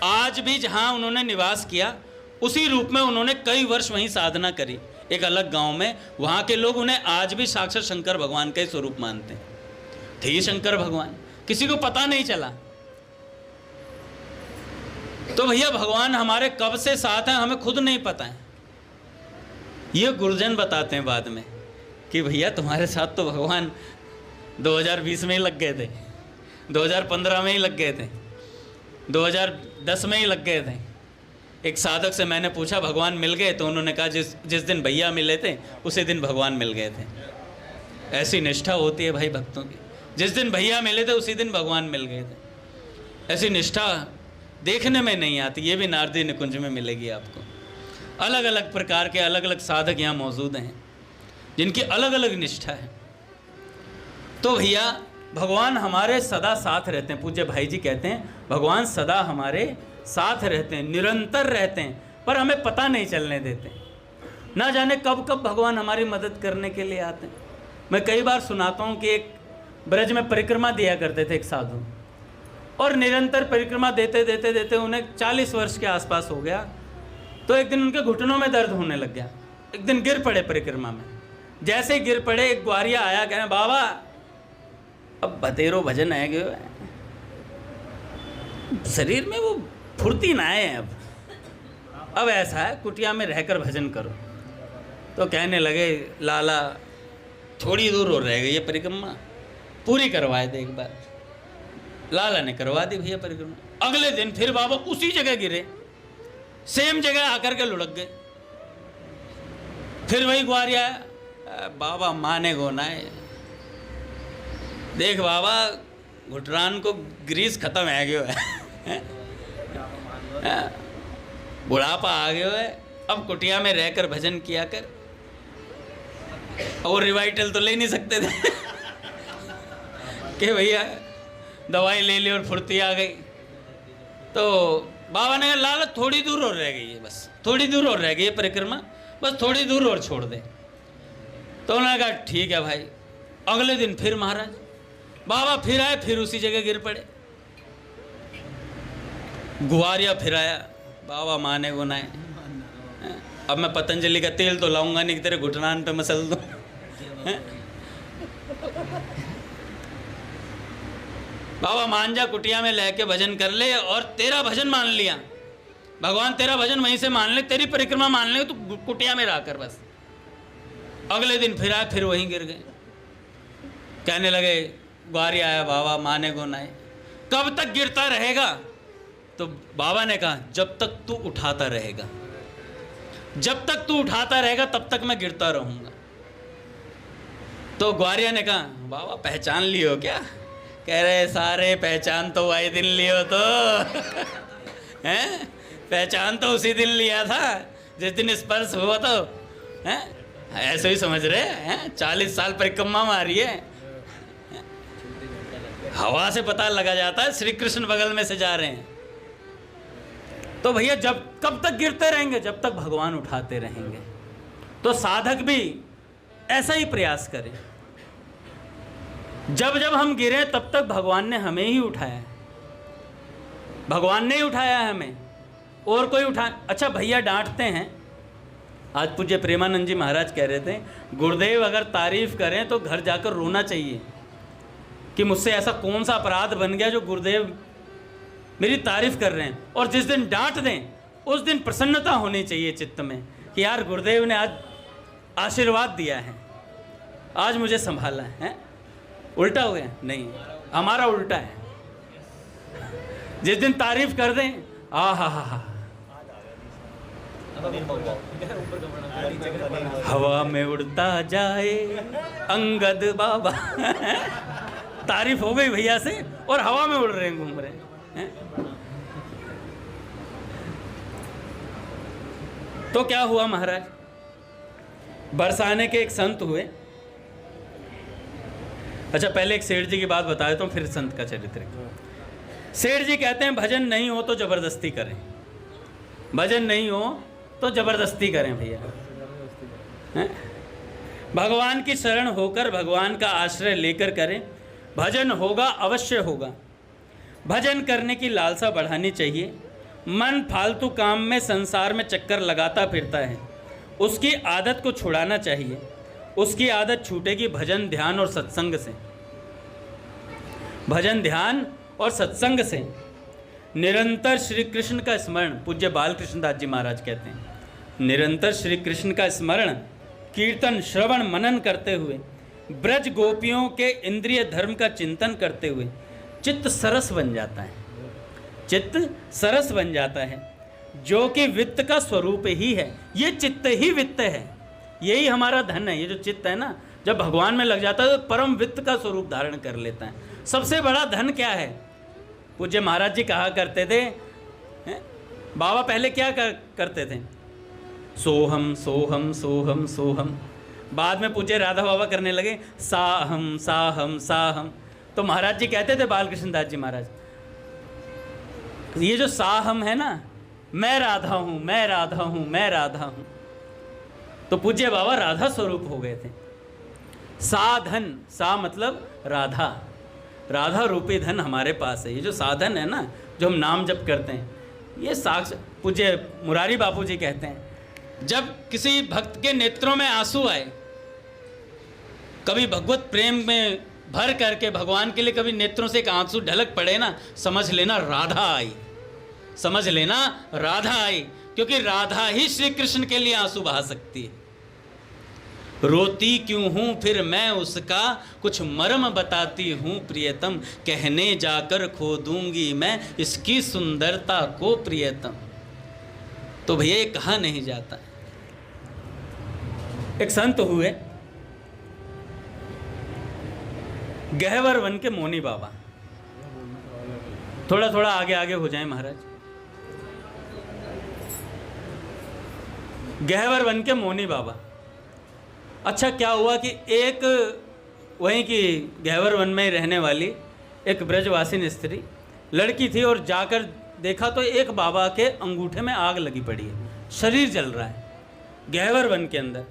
A: आज भी जहाँ उन्होंने निवास किया उसी रूप में उन्होंने कई वर्ष वहीं साधना करी, एक अलग गांव में। वहाँ के लोग उन्हें आज भी साक्षात शंकर भगवान का ही स्वरूप मानते हैं। थे शंकर भगवान, किसी को पता नहीं चला। तो भैया भगवान हमारे कब से साथ हैं हमें खुद नहीं पता है। ये गुरुजन बताते हैं बाद में कि भैया तुम्हारे साथ तो भगवान 2020 में ही लग गए थे, 2015 में ही लग गए थे, 2010 में ही लग गए थे। एक साधक से मैंने पूछा भगवान मिल गए? तो उन्होंने कहा जिस दिन भैया मिले थे उसी दिन भगवान मिल गए थे। ऐसी निष्ठा होती है भाई भक्तों की, जिस दिन भैया मिले थे उसी दिन भगवान मिल गए थे। ऐसी निष्ठा देखने में नहीं आती, ये भी नारदी निकुंज में मिलेगी आपको। अलग अलग प्रकार के अलग अलग साधक यहाँ मौजूद हैं जिनकी अलग अलग निष्ठा है। तो भैया भगवान हमारे सदा साथ रहते हैं। पूज्य भाई जी कहते हैं भगवान सदा हमारे साथ रहते हैं, निरंतर रहते हैं, पर हमें पता नहीं चलने देते। ना जाने कब कब भगवान हमारी मदद करने के लिए आते हैं। मैं कई बार सुनाता हूँ कि एक ब्रज में परिक्रमा दिया करते थे एक साधु, और निरंतर परिक्रमा देते देते देते उन्हें 40 वर्ष के आसपास हो गया। तो एक दिन उनके घुटनों में दर्द होने लग गया। एक दिन गिर पड़े परिक्रमा में। जैसे ही गिर पड़े एक ग्वारिया आया, कहना बाबा अब बतेरो भजन है गयो, शरीर में वो फुर्ती ना है, अब ऐसा है कुटिया में रहकर भजन करो। तो कहने लगे लाला थोड़ी दूर और रह गई ये परिक्रमा, पूरी करवाए दे एक बार। लाला ने करवा दी भैया परिक्रमा। अगले दिन फिर बाबा उसी जगह गिरे, सेम जगह आकर के लुढ़क गए। फिर वही ग्वारिया, बाबा माने गो ना है, देख बाबा घुटरान को ग्रीस खत्म है गयो है, बुढ़ापा आ गयो है, अब कुटिया में रहकर भजन किया कर। और रिवाइटल तो ले नहीं सकते थे कि भैया दवाई ले ली और फुर्ती आ गई। तो बाबा ने कहा लाला थोड़ी दूर और रह गई है, बस थोड़ी दूर और रह गई है परिक्रमा, बस थोड़ी दूर और छोड़ दे। तो उन्होंने कहा ठीक है भाई। अगले दिन फिर महाराज बाबा फिर आए, फिर उसी जगह गिर पड़े। ग्वारिया फिर आया, बाबा माने को ना है, अब मैं पतंजलि का तेल तो लाऊंगा नहीं कि तेरे घुटनान पे मसल दूं। बाबा मान जा, कुटिया में लेके भजन कर ले, और तेरा भजन मान लिया भगवान, तेरा भजन वहीं से मान ले, तेरी परिक्रमा मान ले, तो कुटिया में रह कर बस। अगले दिन फिर आए, फिर वहीं गिर गए। कहने लगे ग्वारी आया बाबा माने को ना है, कब तक गिरता रहेगा? तो बाबा ने कहा जब तक तू उठाता रहेगा, जब तक तू उठाता रहेगा तब तक मैं गिरता रहूंगा। तो ग्वारिया ने कहा बाबा पहचान लियो क्या? कह रहे सारे पहचान तो आए दिन लियो तो हैं, पहचान तो उसी दिन लिया था जिस दिन स्पर्श हुआ तो हैं, ऐसे ही समझ रहे हैं। 40 साल परिक्रमा मारी है, हवा से पता लगा जाता है श्री कृष्ण बगल में से जा रहे हैं। तो भैया जब कब तक गिरते रहेंगे? जब तक भगवान उठाते रहेंगे। तो साधक भी ऐसा ही प्रयास करें। जब जब हम गिरे तब तक भगवान ने हमें ही उठाया है, भगवान ने ही उठाया है हमें, और कोई उठा। अच्छा भैया डांटते हैं, आज पूज्य प्रेमानंद जी महाराज कह रहे थे गुरुदेव अगर तारीफ करें तो घर जाकर रोना चाहिए कि मुझसे ऐसा कौन सा अपराध बन गया जो गुरुदेव मेरी तारीफ कर रहे हैं। और जिस दिन डांट दें उस दिन प्रसन्नता होनी चाहिए चित्त में कि यार गुरुदेव ने आज आशीर्वाद दिया है, आज मुझे संभाला है। उल्टा हो गया? नहीं, हमारा उल्टा है। जिस दिन तारीफ कर दें हा हवा में उड़ता जाए अंगद बाबा तारीफ हो गई भैया से और हवा में उड़ रहे हैं, घूम रहे हैं। तो क्या हुआ महाराज, बरसाने के एक संत हुए। अच्छा पहले एक सेठ जी की बात बता देता हूँ, फिर संत का चरित्र। सेठ जी कहते हैं भजन नहीं हो तो जबरदस्ती करें, भजन नहीं हो तो जबरदस्ती करें भैया। भगवान की शरण होकर भगवान का आश्रय लेकर करें, भजन होगा, अवश्य होगा। भजन करने की लालसा बढ़ानी चाहिए। मन फालतू काम में, संसार में चक्कर लगाता फिरता है, उसकी आदत को छुड़ाना चाहिए। उसकी आदत छूटेगी भजन, ध्यान और सत्संग से। भजन, ध्यान और सत्संग से। निरंतर श्री कृष्ण का स्मरण, पूज्य बाल कृष्णदास जी महाराज कहते हैं, निरंतर श्री कृष्ण का स्मरण, कीर्तन, श्रवण, मनन करते हुए, ब्रज गोपियों के इंद्रिय धर्म का चिंतन करते हुए चित्त सरस बन जाता है। चित्त सरस बन जाता है, जो कि वित्त का स्वरूप ही है। ये चित्त ही वित्त है, यही हमारा धन है। ये जो चित्त है ना, जब भगवान में लग जाता है तो परम वित्त का स्वरूप धारण कर लेता है। सबसे बड़ा धन क्या है? पूज्य महाराज जी कहा करते थे, बाबा पहले क्या करते थे? सोहम सोहम सोहम सोहम। बाद में पूज्य राधा बाबा करने लगे साहम साहम साहम। तो महाराज जी कहते थे, बालकृष्ण दास जी महाराज, ये जो साहम है ना, मैं राधा हूँ, मैं राधा हूँ, मैं राधा हूँ, तो पूज्य बाबा राधा स्वरूप हो गए थे। साधन, सा मतलब राधा, राधा रूपी धन हमारे पास है। ये जो साधन है ना, जो हम नाम जप करते हैं, ये साक्ष पूज्य मुरारी बापू जी कहते हैं, जब किसी भक्त के नेत्रों में आंसू आए, कभी भगवत प्रेम में भर करके भगवान के लिए कभी नेत्रों से एक आंसू ढलक पड़े ना, समझ लेना राधा आई, समझ लेना राधा आई, क्योंकि राधा ही श्री कृष्ण के लिए आंसू बहा सकती है। रोती क्यों हूँ फिर मैं उसका, कुछ मर्म बताती हूँ प्रियतम, कहने जाकर खो दूंगी मैं इसकी सुंदरता को प्रियतम। तो भैया ये कहा नहीं जाता। एक संत हुए गहवर वन के मोनी बाबा। थोड़ा थोड़ा आगे आगे हो जाएं महाराज। गहवर वन के मोनी बाबा। अच्छा क्या हुआ कि एक वहीं की गहवर वन में रहने वाली एक ब्रजवासिनी स्त्री लड़की थी, और जाकर देखा तो एक बाबा के अंगूठे में आग लगी पड़ी है, शरीर जल रहा है गहवर वन के अंदर।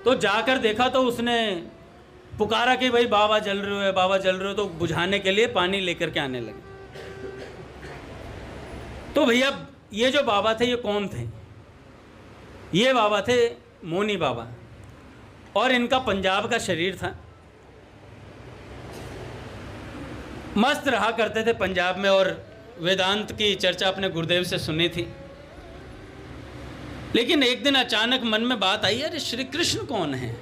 A: तो जाकर देखा तो उसने पुकारा कि भाई बाबा जल रहे हो, बाबा जल रहे हो, तो बुझाने के लिए पानी लेकर के आने लगे। तो भैया ये जो बाबा थे ये कौन थे? ये बाबा थे मोनी बाबा, और इनका पंजाब का शरीर था। मस्त रहा करते थे पंजाब में, और वेदांत की चर्चा अपने गुरुदेव से सुनी थी। लेकिन एक दिन अचानक मन में बात आई, अरे श्री कृष्ण कौन है,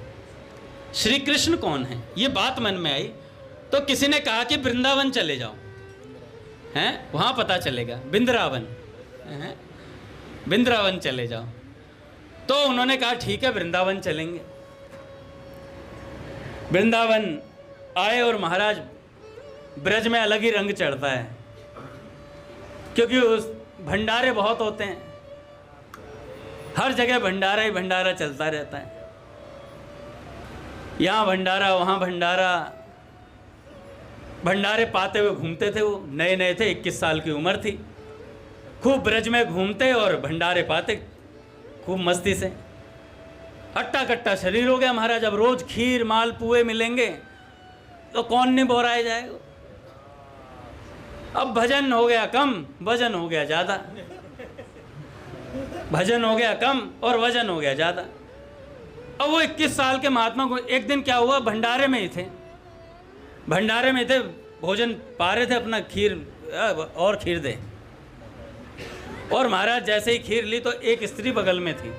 A: श्री कृष्ण कौन है, ये बात मन में आई। तो किसी ने कहा कि वृंदावन चले जाओ, हैं वहाँ पता चलेगा, बिंद्रावन, हैं बिंद्रावन चले जाओ। तो उन्होंने कहा ठीक है वृंदावन चलेंगे। वृंदावन आए, और महाराज ब्रज में अलग ही रंग चढ़ता है, क्योंकि उस भंडारे बहुत होते हैं, हर जगह भंडारा ही भंडारा चलता रहता है। यहाँ भंडारा, वहाँ भंडारा, भंडारे पाते हुए घूमते थे। वो नए नए थे, 21 साल की उम्र थी, खूब ब्रज में घूमते और भंडारे पाते खूब मस्ती से। हट्टा कट्टा शरीर हो गया महाराज। अब रोज खीर माल पुए मिलेंगे तो कौन नहीं बोराया जाएगा। अब भजन हो गया कम, वजन हो गया ज़्यादा, भजन हो गया कम और वजन हो गया ज़्यादा। अब वो 21 साल के महात्मा को एक दिन क्या हुआ, भंडारे में ही थे, भंडारे में थे, भोजन पा रहे थे अपना, खीर और खीर दे। और महाराज जैसे ही खीर ली तो एक स्त्री बगल में थी,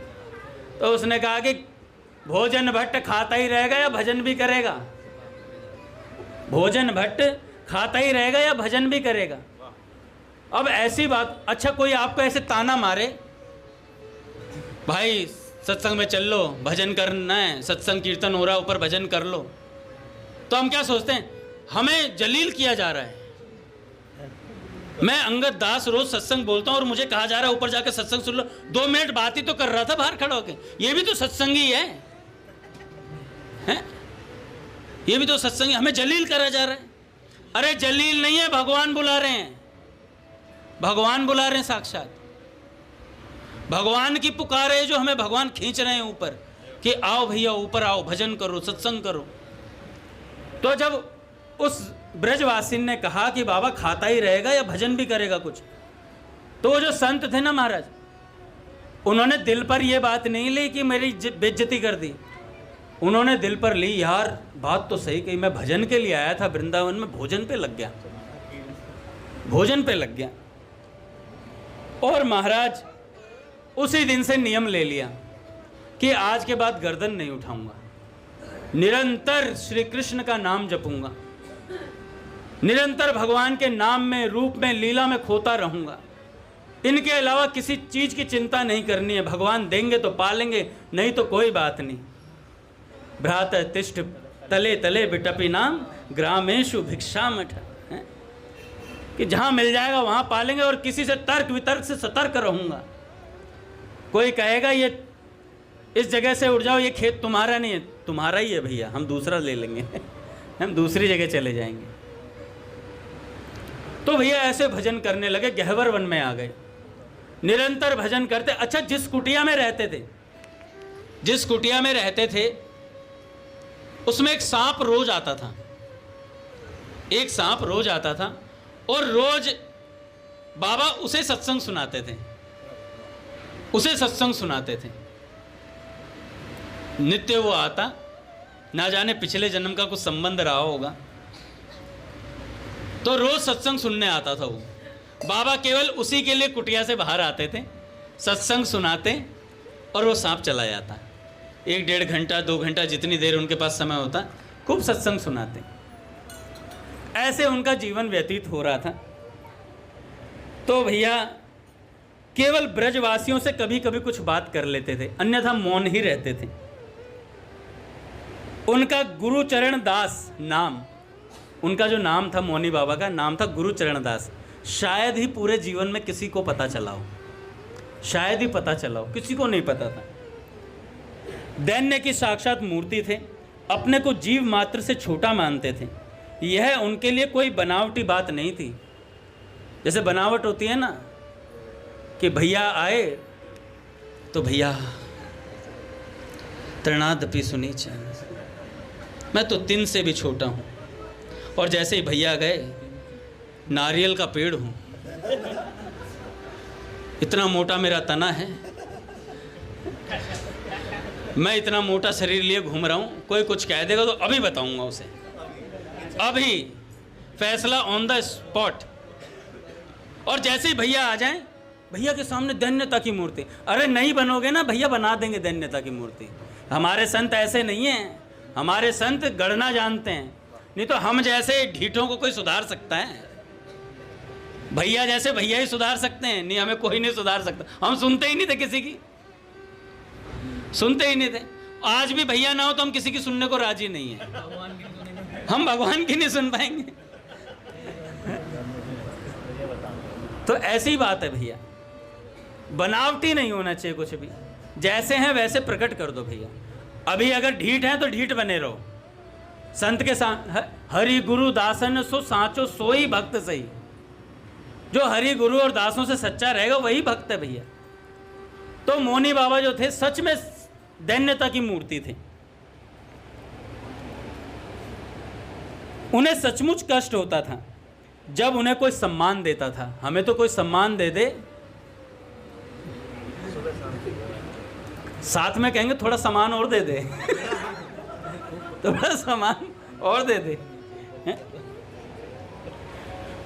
A: तो उसने कहा कि भोजन भट्ट खाता ही रहेगा या भजन भी करेगा, भोजन भट्ट खाता ही रहेगा या भजन भी करेगा। अब ऐसी बात, अच्छा कोई आपको ऐसे ताना मारे, भाई सत्संग में चल लो, भजन करना है, सत्संग कीर्तन हो रहा है, ऊपर भजन कर लो, तो हम क्या सोचते हैं, हमें जलील किया जा रहा है। मैं अंगद दास रोज सत्संग बोलता हूँ और मुझे कहा जा रहा है ऊपर जाकर सत्संग सुन लो। 2 मिनट बात ही तो कर रहा था बाहर खड़ा होकर, ये भी तो सत्संग ही है, ये भी तो सत्संग, हमें जलील करा जा रहा है। अरे जलील नहीं है, भगवान बुला रहे हैं, भगवान बुला रहे हैं, साक्षात भगवान की पुकार है, जो हमें भगवान खींच रहे हैं ऊपर कि आओ भैया ऊपर आओ, भजन करो, सत्संग करो। तो जब उस ब्रजवासी ने कहा कि बाबा खाता ही रहेगा या भजन भी करेगा कुछ। तो वो जो संत थे ना महाराज, उन्होंने दिल पर यह बात नहीं ली कि मेरी बेइज्जती कर दी। उन्होंने दिल पर ली, यार बात तो सही कही, मैं भजन के लिए आया था वृंदावन में, भोजन पे लग गया, भोजन पे लग गया। और महाराज उसी दिन से नियम ले लिया कि आज के बाद गर्दन नहीं उठाऊंगा, निरंतर श्री कृष्ण का नाम जपूंगा, निरंतर भगवान के नाम में, रूप में, लीला में खोता रहूंगा। इनके अलावा किसी चीज की चिंता नहीं करनी है। भगवान देंगे तो पालेंगे, नहीं तो कोई बात नहीं। भ्रात तिष्ठ तले तले बिटपी नाम ग्रामेशु भिक्षा मठ, कि जहां मिल जाएगा वहां पालेंगे और किसी से तर्क वितर्क से सतर्क रहूंगा। कोई कहेगा ये इस जगह से उड़ जाओ, ये खेत तुम्हारा नहीं है, तुम्हारा ही है भैया, हम दूसरा ले लेंगे हम दूसरी जगह चले जाएंगे। तो भैया ऐसे भजन करने लगे, गहवर वन में आ गए, निरंतर भजन करते। अच्छा, जिस कुटिया में रहते थे, जिस कुटिया में रहते थे उसमें एक सांप रोज आता था, एक सांप रोज आता था और रोज बाबा उसे सत्संग सुनाते थे, उसे सत्संग सुनाते थे। नित्य वो आता, ना जाने पिछले जन्म का कुछ संबंध रहा होगा, तो रोज सत्संग सुनने आता था वो। बाबा केवल उसी के लिए कुटिया से बाहर आते थे, सत्संग सुनाते और वो सांप चला जाता। 1-1.5 घंटा 2 घंटा जितनी देर उनके पास समय होता, खूब सत्संग सुनाते। ऐसे उनका जीवन व्यतीत हो रहा था। तो भैया केवल ब्रजवासियों से कभी कभी कुछ बात कर लेते थे, अन्यथा मौन ही रहते थे। उनका गुरुचरण दास नाम, उनका जो नाम था मौनी बाबा का नाम था गुरुचरण दास। शायद ही पूरे जीवन में किसी को पता चला हो, शायद ही पता चला हो, किसी को नहीं पता था। दैन्य की साक्षात मूर्ति थे, अपने को जीव मात्र से छोटा मानते थे। यह उनके लिए कोई बनावटी बात नहीं थी। जैसे बनावट होती है ना कि भैया आए तो भैया तृणादपि सुनीच, मैं तो 3 से भी छोटा हूँ, और जैसे ही भैया गए नारियल का पेड़ हूँ, इतना मोटा मेरा तना है, मैं इतना मोटा शरीर लिए घूम रहा हूँ। कोई कुछ कह देगा तो अभी बताऊंगा उसे, अभी फैसला ऑन द स्पॉट। और जैसे ही भैया आ जाएं, भैया के सामने दैन्यता की मूर्ति। अरे नहीं बनोगे ना भैया, बना देंगे दैन्यता की मूर्ति। हमारे संत ऐसे नहीं हैं, हमारे संत गढ़ना जानते हैं। नहीं तो हम जैसे ढीठों को कोई सुधार सकता है? भैया जैसे भैया ही सुधार सकते हैं, नहीं हमें कोई नहीं सुधार सकता। हम सुनते ही नहीं थे किसी की, सुनते ही नहीं थे। आज भी भैया ना हो तो हम किसी की सुनने को राजी नहीं है, हम भगवान की नहीं सुन पाएंगे। तो ऐसी बात है भैया, बनावटी नहीं होना चाहिए कुछ भी, जैसे हैं वैसे प्रकट कर दो भैया। अभी अगर ढीठ है तो ढीठ बने रहो। संत के साथ हरि गुरु दासन सो साचो सोई भक्त सही। जो हरि गुरु और दासों से सच्चा रहेगा वही भक्त है भैया। तो मौनी बाबा जो थे सच में दैन्यता की मूर्ति थे। उन्हें सचमुच कष्ट होता था जब उन्हें कोई सम्मान देता था। हमें तो कोई सम्मान दे दे, साथ में कहेंगे थोड़ा सामान और दे दे थोड़ा सामान और दे दे।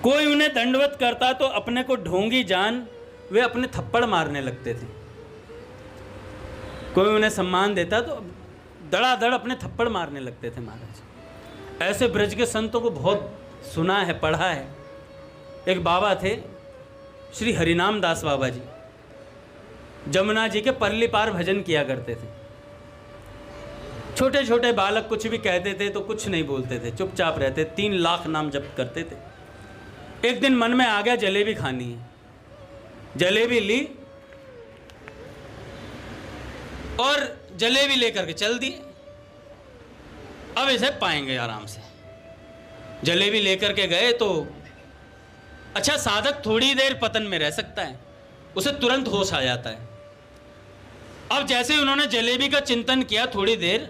A: कोई उन्हें दंडवत करता तो अपने को ढोंगी जान वे अपने थप्पड़ मारने लगते थे। कोई उन्हें सम्मान देता तो दड़ादड़ अपने थप्पड़ मारने लगते थे महाराज। ऐसे ब्रज के संतों को बहुत सुना है, पढ़ा है। एक बाबा थे श्री हरिनाम दास बाबा जी, जमुना जी के परली पार भजन किया करते थे। छोटे छोटे बालक कुछ भी कहते थे तो कुछ नहीं बोलते थे, चुपचाप रहते। 3 लाख नाम जप करते थे। एक दिन मन में आ गया जलेबी खानी है, जलेबी ली और जलेबी लेकर के चल दिए। अब इसे पाएंगे आराम से। जलेबी लेकर के गए तो अच्छा, साधक थोड़ी देर पतन में रह सकता है, उसे तुरंत होश आ जाता है। अब जैसे ही उन्होंने जलेबी का चिंतन किया थोड़ी देर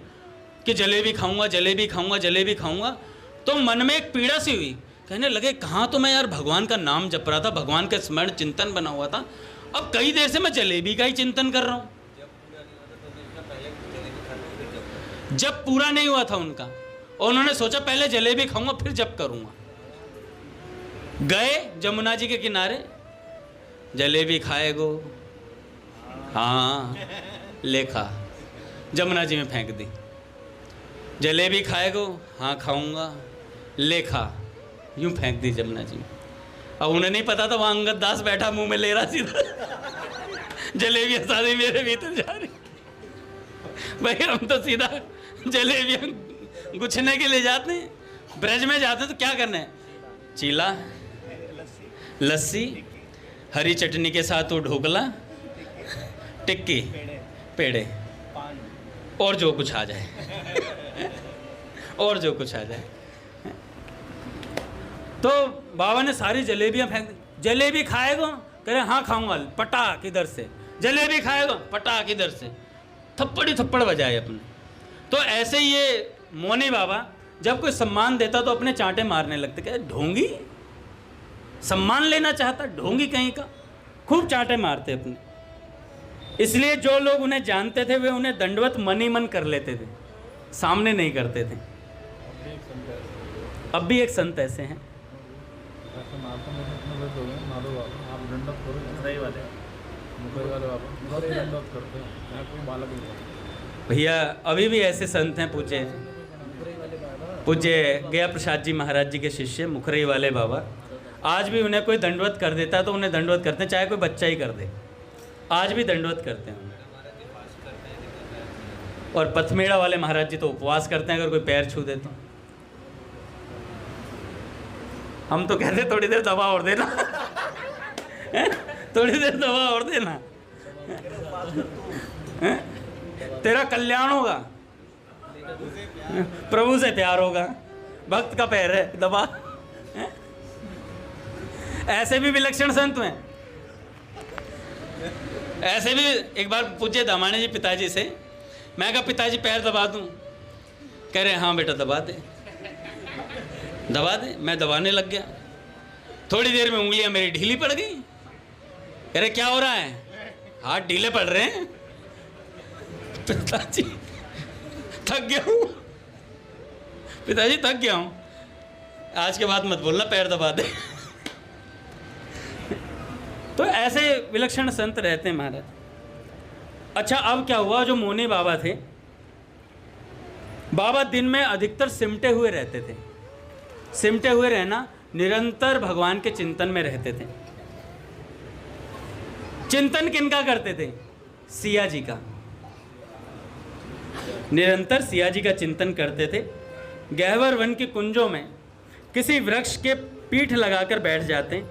A: कि जलेबी खाऊंगा, जलेबी खाऊंगा, जलेबी खाऊंगा, तो मन में एक पीड़ा सी हुई, कहने लगे कहाँ तो मैं यार भगवान का नाम जप रहा था, भगवान का स्मरण चिंतन बना हुआ था, अब कई देर से मैं जलेबी का ही चिंतन कर रहा हूँ। जब पूरा नहीं हुआ था उनका, और उन्होंने सोचा पहले जलेबी खाऊंगा फिर जप करूंगा। गए जमुना जी के किनारे, जलेबी खाएगो, हाँ लेखा जमुना जी में फेंक दी। जलेबी खाएगो, हाँ खाऊंगा, लेखा यूं फेंक दी जमुना जी में। अब उन्हें नहीं पता था वहां अंगद दास बैठा मुंह में ले रहा सीधा जलेबियां सारी मेरे भीतर जा रही। भाई हम तो सीधा जलेबियां गुछने के लिए जाते हैं, ब्रज में जाते हैं तो क्या करना है, चीला, लस्सी, हरी चटनी के साथ वो ढोकला, टिक्की, पेड़े, और जो कुछ आ जाए और जो कुछ आ जाए। तो बाबा ने सारी जलेबियां फेंक दी। जलेबी खाएगा, कह रहे हाँ खाऊंगा, पटाख इधर से, जलेबी खाएगा, पटाख इधर से, थप्पड़ ही थप्पड़ बजाए अपने। तो ऐसे ये मोनी बाबा जब कोई सम्मान देता तो अपने चांटे मारने लगते, क्या ढोंगी, सम्मान लेना चाहता, ढोंगी कहीं का, खूब चांटे मारते अपने। इसलिए जो लोग उन्हें जानते थे वे उन्हें दंडवत मन ही मन कर लेते थे, सामने नहीं करते थे। अब भी एक संत ऐसे हैं। भैया अभी भी ऐसे संत हैं, पूज्य गया प्रसाद जी महाराज जी के शिष्य मुखरई वाले बाबा, आज भी उन्हें कोई दंडवत कर देता है तो उन्हें दंडवत करते हैं, चाहे कोई बच्चा ही कर दे, आज भी दंडवत करते हैं। और पथमेड़ा वाले महाराज जी तो उपवास करते हैं अगर कोई पैर छू दे तो। हम तो कहते हैं थोड़ी देर दवा और देना थोड़ी देर दवा और देना, तेरा कल्याण होगा, प्रभु से प्यार होगा, भक्त का पैर है दबा। ऐसे भी विलक्षण संत हैं। ऐसे भी एक बार पूछे दामाने जी पिताजी से, मैं कहा पिताजी पैर दबा दूं, कह रहे हाँ बेटा दबा दे, दबा दे। मैं दबाने लग गया, थोड़ी देर में उंगलियां मेरी ढीली पड़ गई। कह रहे क्या हो रहा है, हाथ ढीले पड़ रहे हैं। पिताजी थक गया हूं, पिताजी थक गया हूं, आज के बाद मत बोलना पैर दबा दे। तो ऐसे विलक्षण संत रहते हैं महाराज। अच्छा अब क्या हुआ, जो मोनी बाबा थे, बाबा दिन में अधिकतर सिमटे हुए रहते थे। सिमटे हुए रहना, निरंतर भगवान के चिंतन में रहते थे। चिंतन किनका करते थे, सिया जी का, निरंतर सिया जी का चिंतन करते थे। गहवर वन के कुंजों में किसी वृक्ष के पीठ लगाकर बैठ जाते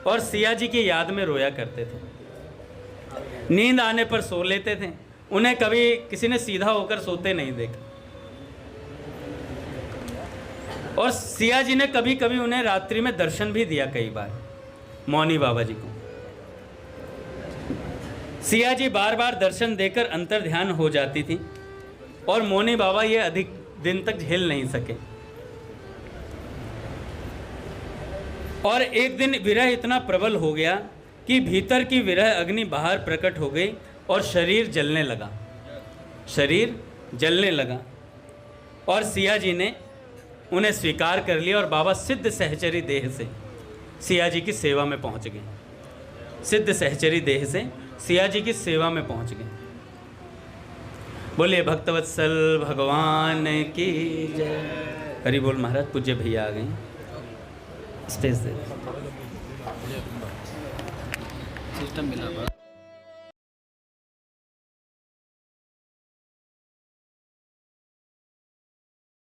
A: और सिया जी की याद में रोया करते थे। नींद आने पर सो लेते थे, उन्हें कभी किसी ने सीधा होकर सोते नहीं देखा। और सिया जी ने कभी कभी उन्हें रात्रि में दर्शन भी दिया, कई बार मौनी बाबा जी को। सिया जी बार बार दर्शन देकर अंतर ध्यान हो जाती थी और मौनी बाबा ये अधिक दिन तक झेल नहीं सके। और एक दिन विरह इतना प्रबल हो गया कि भीतर की विरह अग्नि बाहर प्रकट हो गई और शरीर जलने लगा, शरीर जलने लगा। और सिया जी ने उन्हें स्वीकार कर लिया और बाबा सिद्ध सहचरी देह से सिया जी की सेवा में पहुंच गए। सिद्ध सहचरी देह से सिया जी की सेवा में पहुंच गए। बोलिए भक्तवत्सल भगवान की जय। हरि बोल महाराज। पूज्य भैया आ गए स्टेज से। सिस्टम मिला।